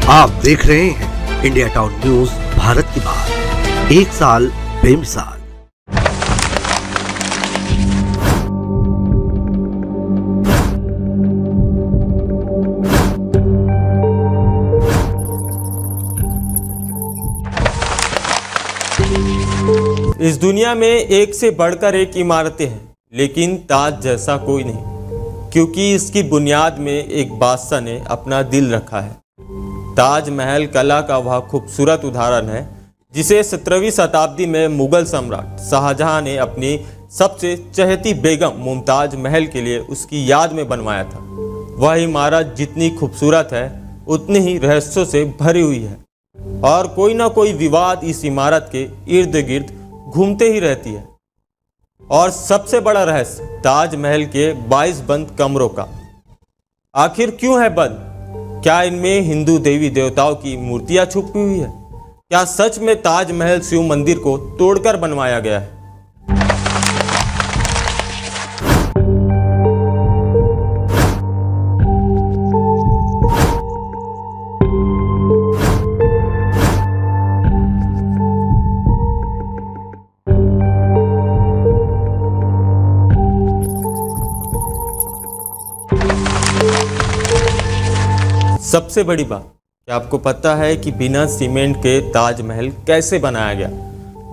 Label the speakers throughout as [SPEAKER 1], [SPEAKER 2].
[SPEAKER 1] आप देख रहे हैं इंडिया टाउन न्यूज भारत की बात, एक साल बेमिसाल।
[SPEAKER 2] इस दुनिया में एक से बढ़कर एक इमारतें हैं, लेकिन ताज जैसा कोई नहीं, क्योंकि इसकी बुनियाद में एक बादशाह ने अपना दिल रखा है। ताजमहल कला का वह खूबसूरत उदाहरण है जिसे 17वीं शताब्दी में मुगल सम्राट शाहजहां ने अपनी सबसे चहेती बेगम मुमताज महल के लिए उसकी याद में बनवाया था। वह इमारत जितनी खूबसूरत है उतनी ही रहस्यों से भरी हुई है और कोई ना कोई विवाद इस इमारत के इर्द गिर्द घूमते ही रहती है। और सबसे बड़ा रहस्य ताजमहल के 22 बंद कमरों का। आखिर क्यों है बंद? क्या इनमें हिंदू देवी देवताओं की मूर्तियां छुपी हुई है? क्या सच में ताजमहल शिव मंदिर को तोड़कर बनवाया गया है? सबसे बड़ी बात, क्या आपको पता है कि बिना सीमेंट के ताजमहल कैसे बनाया गया?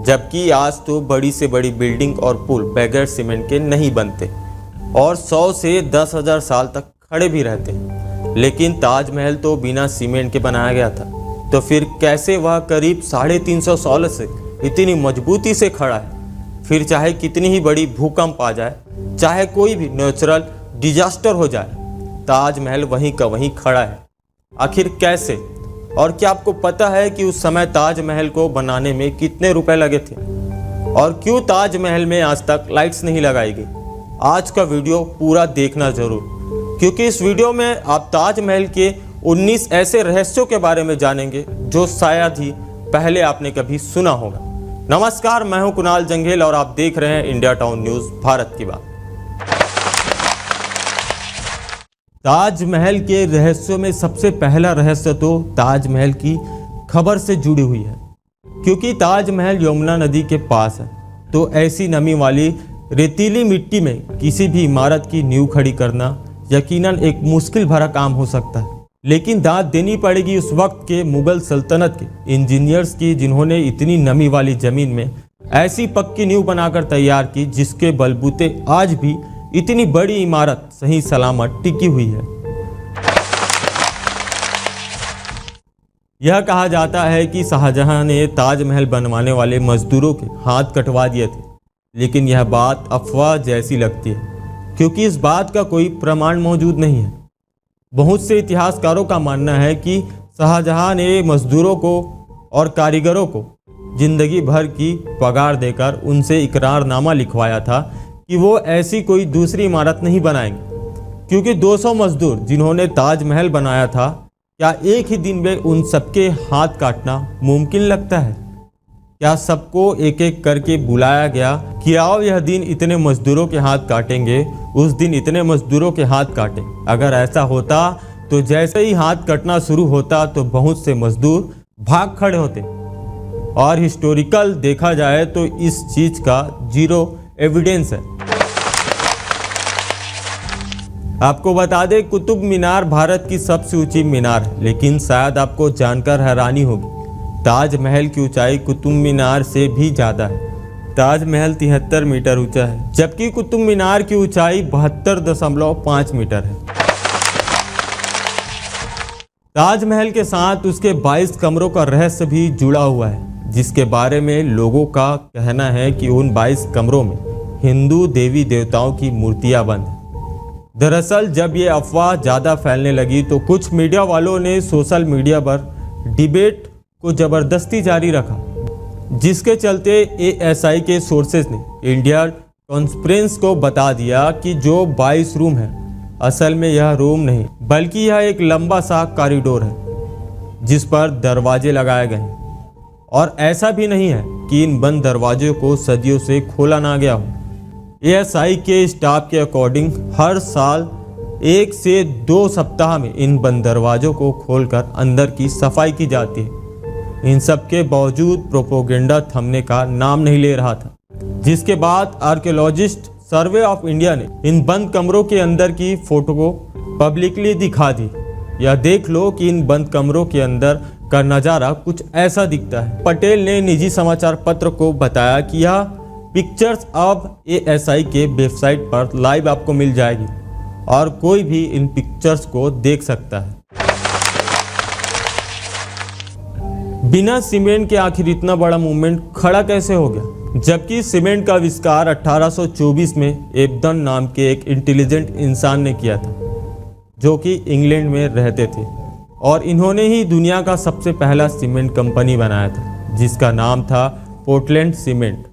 [SPEAKER 2] जबकि आज तो बड़ी से बड़ी बिल्डिंग और पुल बगैर सीमेंट के नहीं बनते और 100 से 10,000 साल तक खड़े भी रहते हैं, लेकिन ताजमहल तो बिना सीमेंट के बनाया गया था। तो फिर कैसे वह करीब 350 साल से इतनी मजबूती से खड़ा है? फिर चाहे कितनी ही बड़ी भूकंप आ जाए, चाहे कोई भी नेचुरल डिजास्टर हो जाए, ताजमहल वहीं का वहीं खड़ा है। आखिर कैसे? और क्या आपको पता है कि उस समय ताजमहल को बनाने में कितने रुपए लगे थे? और क्यों ताजमहल में आज तक लाइट्स नहीं लगाई गई? आज का वीडियो पूरा देखना जरूर, क्योंकि इस वीडियो में आप ताजमहल के 19 ऐसे रहस्यों के बारे में जानेंगे जो शायद ही पहले आपने कभी सुना होगा। नमस्कार, मैं हूं कुणाल जंघेल और आप देख रहे हैं इंडिया टाउन न्यूज भारत की बात। ताजमहल के रहस्यों में सबसे पहला रहस्य तो ताजमहल की खबर से जुड़ी हुई है, क्योंकि ताजमहल यमुना नदी के पास है। तो ऐसी नमी वाली रेतीली मिट्टी में किसी भी इमारत की नींव खड़ी करना यकीनन एक मुश्किल भरा काम हो सकता है, लेकिन दाद देनी पड़ेगी उस वक्त के मुगल सल्तनत के इंजीनियर्स की, जिन्होंने इतनी नमी वाली जमीन में ऐसी पक्की नींव बनाकर तैयार की जिसके बलबूते आज भी इतनी बड़ी इमारत सही सलामत टिकी हुई है। यह कहा जाता है कि शाहजहां ने ताजमहल बनवाने वाले मजदूरों के हाथ कटवा दिए थे, लेकिन यह बात अफवाह जैसी लगती है, क्योंकि इस बात का कोई प्रमाण मौजूद नहीं है। बहुत से इतिहासकारों का मानना है कि शाहजहां ने मजदूरों को और कारीगरों को जिंदगी भर की पगार देकर उनसे इकरारनामा लिखवाया था कि वो ऐसी कोई दूसरी इमारत नहीं बनाएंगे, क्योंकि 200 मजदूर जिन्होंने ताजमहल बनाया था, क्या एक ही दिन में उन सबके हाथ काटना मुमकिन लगता है? क्या सबको एक एक करके बुलाया गया कि आओ यह दिन इतने मजदूरों के हाथ काटेंगे, उस दिन इतने मजदूरों के हाथ काटें? अगर ऐसा होता तो जैसे ही हाथ कटना शुरू होता तो बहुत से मजदूर भाग खड़े होते। और हिस्टोरिकल देखा जाए तो इस चीज का जीरो एविडेंस है। आपको बता दें, कुतुब मीनार भारत की सबसे ऊंची मीनार है, लेकिन शायद आपको जानकर हैरानी होगी, ताजमहल की ऊंचाई कुतुब मीनार से भी ज्यादा है। ताजमहल 73 मीटर ऊंचा है, जबकि कुतुब मीनार की ऊंचाई 72.5 मीटर है। ताजमहल के साथ उसके 22 कमरों का रहस्य भी जुड़ा हुआ है, जिसके बारे में लोगों का कहना है कि उन 22 कमरों में हिंदू देवी देवताओं की मूर्तियां बंद हैं। दरअसल जब ये अफवाह ज़्यादा फैलने लगी तो कुछ मीडिया वालों ने सोशल मीडिया पर डिबेट को ज़बरदस्ती जारी रखा, जिसके चलते ASI के सोर्सेज ने इंडिया कॉन्फ्रेंस को बता दिया कि जो 22 रूम है, असल में यह रूम नहीं बल्कि यह एक लंबा सा कॉरिडोर है जिस पर दरवाजे लगाए गए हैं। और ऐसा भी नहीं है कि इन बंद दरवाजों को सदियों से खोला ना गया हो। ASI के स्टाफ के अकॉर्डिंग हर साल 1 से 2 सप्ताह में इन बंद दरवाजों को खोलकर अंदर की सफाई की जाती है। इन सब के बावजूद प्रोपोगेंडा थमने का नाम नहीं ले रहा था, जिसके बाद आर्कियोलॉजिस्ट सर्वे ऑफ इंडिया ने इन बंद कमरों के अंदर की फोटो को पब्लिकली दिखा दी। यह देख लो कि इन बंद कमरों के अंदर का नज़ारा कुछ ऐसा दिखता है। पटेल ने निजी समाचार पत्र को बताया कि यह पिक्चर्स अब ASI के वेबसाइट पर लाइव आपको मिल जाएगी और कोई भी इन पिक्चर्स को देख सकता है। बिना सीमेंट के आखिर इतना बड़ा मूवमेंट खड़ा कैसे हो गया? जबकि सीमेंट का आविष्कार 1824 में एबडन नाम के एक इंटेलिजेंट इंसान ने किया था, जो कि इंग्लैंड में रहते थे, और इन्होंने ही दुनिया का सबसे पहला सीमेंट कंपनी बनाया था, जिसका नाम था पोर्टलैंड सीमेंट।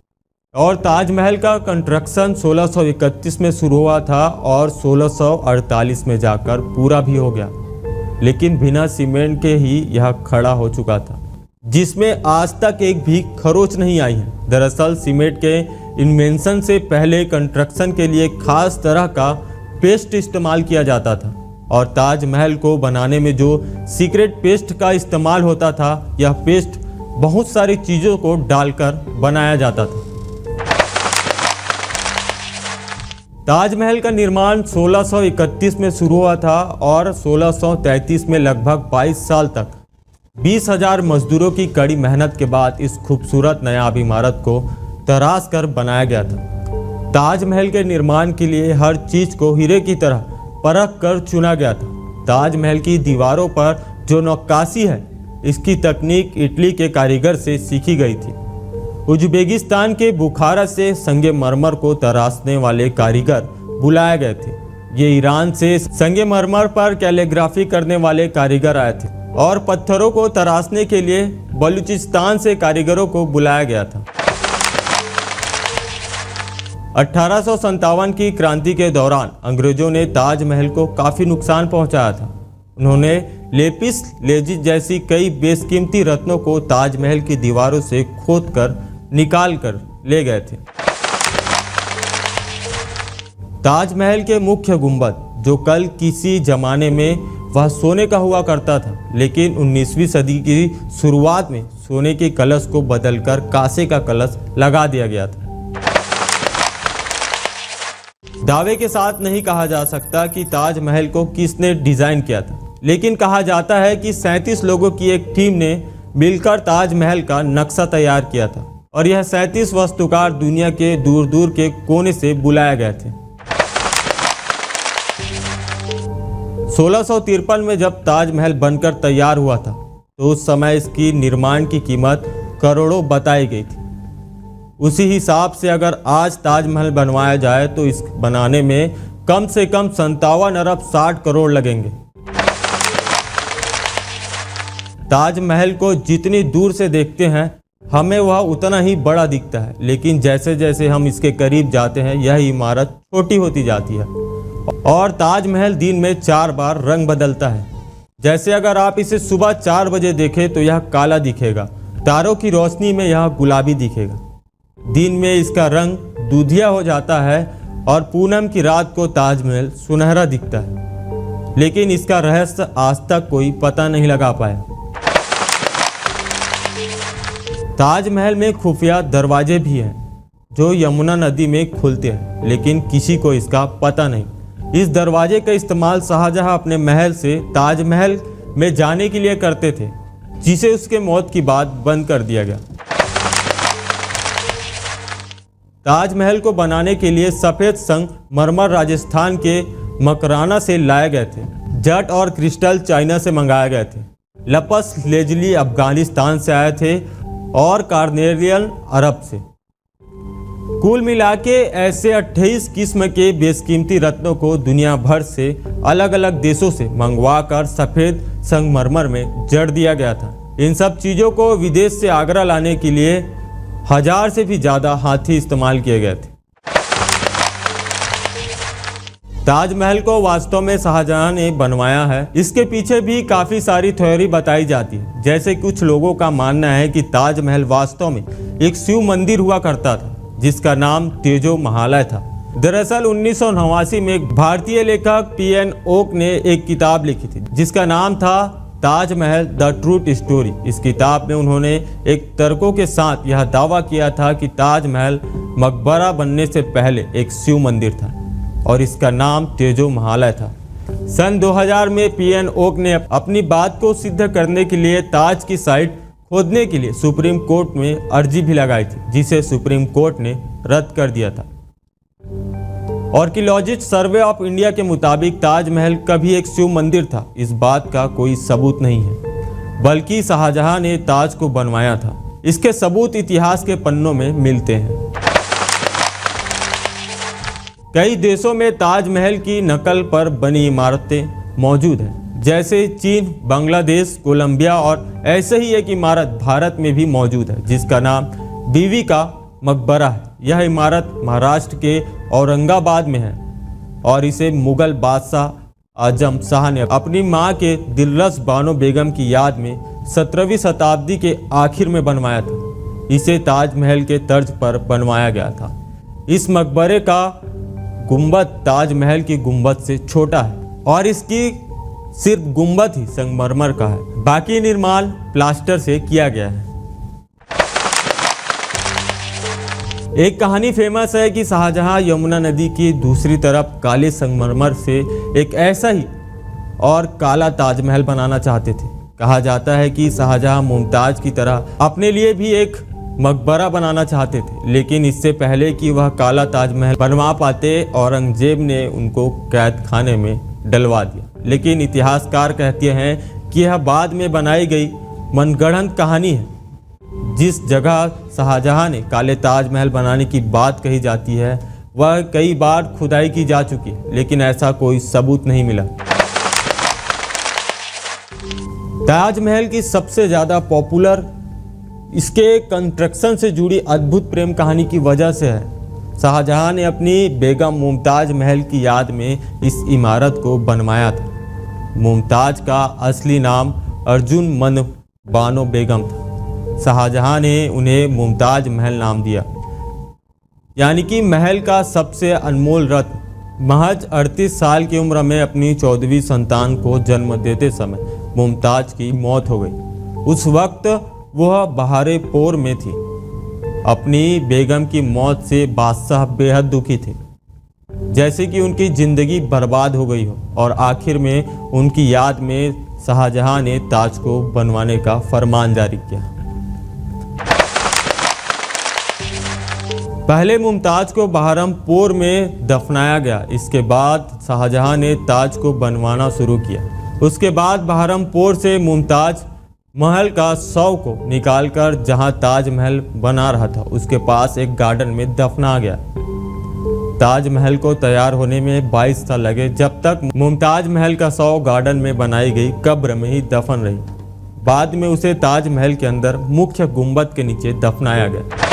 [SPEAKER 2] और ताजमहल का कंस्ट्रक्शन 1631 में शुरू हुआ था और 1648 में जाकर पूरा भी हो गया, लेकिन बिना सीमेंट के ही यह खड़ा हो चुका था, जिसमें आज तक एक भी खरोच नहीं आई है। दरअसल सीमेंट के इन्वेंशन से पहले कंस्ट्रक्शन के लिए खास तरह का पेस्ट इस्तेमाल किया जाता था, और ताजमहल को बनाने में जो सीक्रेट पेस्ट का इस्तेमाल होता था, यह पेस्ट बहुत सारी चीज़ों को डालकर बनाया जाता था। ताजमहल का निर्माण 1631 में शुरू हुआ था और 1633 में लगभग 22 साल तक 20,000 मजदूरों की कड़ी मेहनत के बाद इस खूबसूरत नया इमारत को तराश कर बनाया गया था। ताजमहल के निर्माण के लिए हर चीज़ को हीरे की तरह परख कर चुना गया था। ताजमहल की दीवारों पर जो नक्काशी है, इसकी तकनीक इटली के कारीगर से सीखी गई थी। उज़्बेकिस्तान के बुखारा से संगमरमर को तराशने वाले कारीगर बुलाए गए थे। ये ईरान से संगमरमर पर कैलीग्राफी करने वाले कारीगर आए थे, और पत्थरों को तराशने के लिए बलूचिस्तान से कारीगरों को बुलाया गया था। 1857 की क्रांति के दौरान अंग्रेजों ने ताजमहल को काफ़ी नुकसान पहुंचाया था। उन्होंने लेपिस लेजी जैसी कई बेशकीमती रत्नों को ताजमहल की दीवारों से खोदकर निकाल कर ले गए थे। ताजमहल के मुख्य गुंबद, जो कल किसी जमाने में वह सोने का हुआ करता था, लेकिन 19वीं सदी की शुरुआत में सोने के कलश को बदलकर कांसे का कलश लगा दिया गया था। दावे के साथ नहीं कहा जा सकता कि ताजमहल को किसने डिजाइन किया था, लेकिन कहा जाता है कि 37 लोगों की एक टीम ने मिलकर ताजमहल का नक्शा तैयार किया था, और यह 37 वास्तुकार दुनिया के दूर दूर के कोने से बुलाए गए थे। 1653 में जब ताजमहल बनकर तैयार हुआ था, तो उस समय इसकी निर्माण की कीमत करोड़ों बताई गई थी। उसी हिसाब से अगर आज ताजमहल बनवाया जाए तो इस बनाने में कम से कम 57 अरब 60 करोड़ लगेंगे। ताजमहल को जितनी दूर से देखते हैं, हमें वह उतना ही बड़ा दिखता है, लेकिन जैसे जैसे हम इसके करीब जाते हैं, यह इमारत छोटी होती जाती है। और ताजमहल दिन में 4 बार रंग बदलता है। जैसे अगर आप इसे सुबह 4 बजे देखें तो यह काला दिखेगा, तारों की रोशनी में यह गुलाबी दिखेगा, दिन में इसका रंग दूधिया हो जाता है, और पूनम की रात को ताजमहल सुनहरा दिखता है। लेकिन इसका रहस्य आज तक कोई पता नहीं लगा पाया। ताजमहल में खुफिया दरवाजे भी हैं, जो यमुना नदी में खुलते हैं, लेकिन किसी को इसका पता नहीं। इस दरवाजे का इस्तेमाल शाहजहां अपने महल से ताजमहल में जाने के लिए करते थे, जिसे उसके मौत की बाद बंद कर दिया गया। ताजमहल को बनाने के लिए सफ़ेद संगमरमर राजस्थान के मकराना से लाए गए थे। जट और क्रिस्टल चाइना से मंगाए गए थे। लपस लेजली अफगानिस्तान से आए थे और कार्नेलियन अरब से। कुल मिला के ऐसे 28 किस्म के बेशकीमती रत्नों को दुनिया भर से अलग अलग देशों से मंगवाकर सफ़ेद संगमरमर में जड़ दिया गया था। इन सब चीज़ों को विदेश से आगरा लाने के लिए 1000 से भी ज़्यादा हाथी इस्तेमाल किए गए थे। ताजमहल को वास्तव में शाहजहां ने बनवाया है, इसके पीछे भी काफ़ी सारी थ्योरी बताई जाती है। जैसे कुछ लोगों का मानना है कि ताजमहल वास्तव में एक शिव मंदिर हुआ करता था, जिसका नाम तेजो महालय था। दरअसल 1989 में एक भारतीय लेखक पीएन ओक ने एक किताब लिखी थी जिसका नाम था ताजमहल द ट्रूथ स्टोरी। इस किताब में उन्होंने एक तर्कों के साथ यह दावा किया था कि ताजमहल मकबरा बनने से पहले एक शिव मंदिर था और इसका नाम तेजो महालय था। सन 2000 में पीएन ओक ने अपनी बात को सिद्ध करने के लिए ताज की साइट खोदने के लिए सुप्रीम कोर्ट में अर्जी भी लगाई थी, जिसे सुप्रीम कोर्ट ने रद्द कर दिया था। आर्कियोलॉजिस्ट सर्वे ऑफ इंडिया के मुताबिक ताजमहल कभी एक शिव मंदिर था, इस बात का कोई सबूत नहीं है, बल्कि शाहजहां ने ताज को बनवाया था। इसके सबूत इतिहास के पन्नों में मिलते हैं। कई देशों में ताजमहल की नकल पर बनी इमारतें मौजूद हैं, जैसे चीन, बांग्लादेश, कोलंबिया, और ऐसे ही एक इमारत भारत में भी मौजूद है जिसका नाम बीवी का मकबरा है। यह इमारत महाराष्ट्र के औरंगाबाद में है और इसे मुगल बादशाह आजम शाह ने अपनी मां के दिलरस बानो बेगम की याद में 17वीं शताब्दी के आखिर में बनवाया था। इसे ताजमहल के तर्ज पर बनवाया गया था। इस मकबरे का गुंबद ताजमहल की गुंबद से छोटा है और इसकी सिर्फ गुंबद ही संगमरमर का है, बाकी निर्माण प्लास्टर से किया गया है। एक कहानी फेमस है कि शाहजहां यमुना नदी की दूसरी तरफ काले संगमरमर से एक ऐसा ही और काला ताजमहल बनाना चाहते थे। कहा जाता है कि शाहजहां मुमताज की तरह अपने लिए भी एक मकबरा बनाना चाहते थे, लेकिन इससे पहले कि वह काला ताजमहल बनवा पाते औरंगजेब ने उनको कैद खाने में डलवा दिया। लेकिन इतिहासकार कहते हैं कि यह बाद में बनाई गई मनगढ़ंत कहानी है। जिस जगह शाहजहां ने काले ताजमहल बनाने की बात कही जाती है वह कई बार खुदाई की जा चुकी है, लेकिन ऐसा कोई सबूत नहीं मिला। ताजमहल की सबसे ज़्यादा पॉपुलर इसके कंस्ट्रक्शन से जुड़ी अद्भुत प्रेम कहानी की वजह से है। शाहजहां ने अपनी बेगम मुमताज महल की याद में इस इमारत को बनवाया था। मुमताज का असली नाम अर्जुन मन बानो बेगम था। शाहजहां ने उन्हें मुमताज महल नाम दिया, यानी कि महल का सबसे अनमोल रत्न। महज 38 साल की उम्र में अपनी 14वीं संतान को जन्म देते समय मुमताज की मौत हो गई। उस वक्त वह बहारेपोर में थी। अपनी बेगम की मौत से बादशाह बेहद दुखी थे, जैसे कि उनकी जिंदगी बर्बाद हो गई हो, और आखिर में उनकी याद में शाहजहां ने ताज को बनवाने का फरमान जारी किया। पहले मुमताज को बहारमपुर में दफनाया गया। इसके बाद शाहजहां ने ताज को बनवाना शुरू किया। उसके बाद बहारमपुर से मुमताज महल का शव को निकालकर जहां ताजमहल बना रहा था उसके पास एक गार्डन में दफना गया। ताजमहल को तैयार होने में 22 साल लगे, जब तक मुमताज महल का शव गार्डन में बनाई गई कब्र में ही दफन रही। बाद में उसे ताजमहल के अंदर मुख्य गुंबद के नीचे दफनाया गया।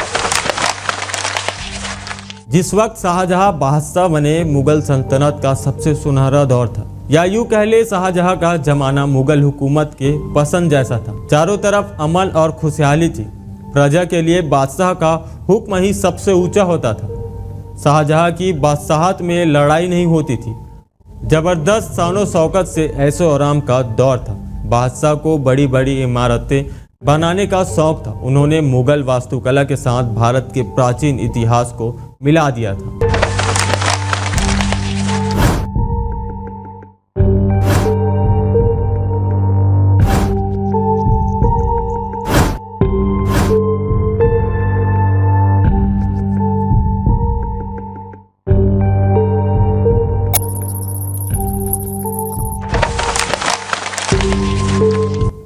[SPEAKER 2] जिस वक्त शाहजहां बादशाह बने, मुगल सल्तनत का सबसे सुनहरा दौर था, या यूं कह ले शाहजहां का जमाना मुगल हुकूमत के पसंद जैसा था। चारों तरफ अमन और खुशहाली थी। प्रजा के लिए बादशाह का हुक्म ही सबसे ऊंचा होता था। शाहजहां की बादशाहत में लड़ाई नहीं होती थी। जबरदस्त शानो शौकत से ऐशो आराम का दौर था। बादशाह को बड़ी बड़ी इमारतें बनाने का शौक था। उन्होंने मुगल वास्तुकला के साथ भारत के प्राचीन इतिहास को मिला दिया था।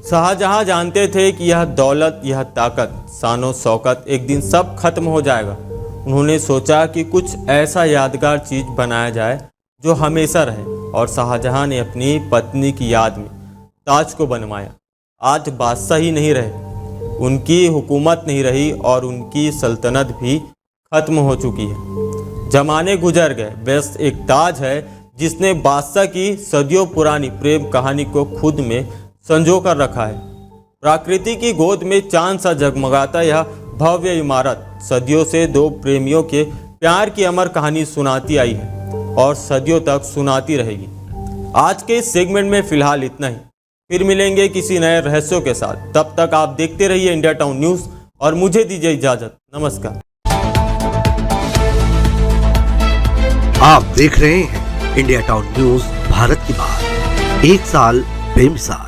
[SPEAKER 2] शाहजहां जानते थे कि यह दौलत, यह ताकत, शानो शौकत एक दिन सब खत्म हो जाएगा। उन्होंने सोचा कि कुछ ऐसा यादगार चीज बनाया जाए जो हमेशा रहे, और शाहजहां ने अपनी पत्नी की याद में ताज को बनवाया। आज बादशाह ही नहीं रहे, उनकी हुकूमत नहीं रही और उनकी सल्तनत भी खत्म हो चुकी है। जमाने गुजर गए, बस एक ताज है जिसने बादशाह की सदियों पुरानी प्रेम कहानी को खुद में संजो कर रखा है। प्रकृति की गोद में चांद सा जगमगाता यह भव्य इमारत सदियों से दो प्रेमियों के प्यार की अमर कहानी सुनाती आई है और सदियों तक सुनाती रहेगी। आज के इस सेगमेंट में फिलहाल इतना ही। फिर मिलेंगे किसी नए रहस्यों के साथ। तब तक आप देखते रहिए इंडिया टाउन न्यूज और मुझे दीजिए इजाजत। नमस्कार।
[SPEAKER 1] आप देख रहे हैं इंडिया टाउन न्यूज, भारत की बात, एक साल बेमिसाल।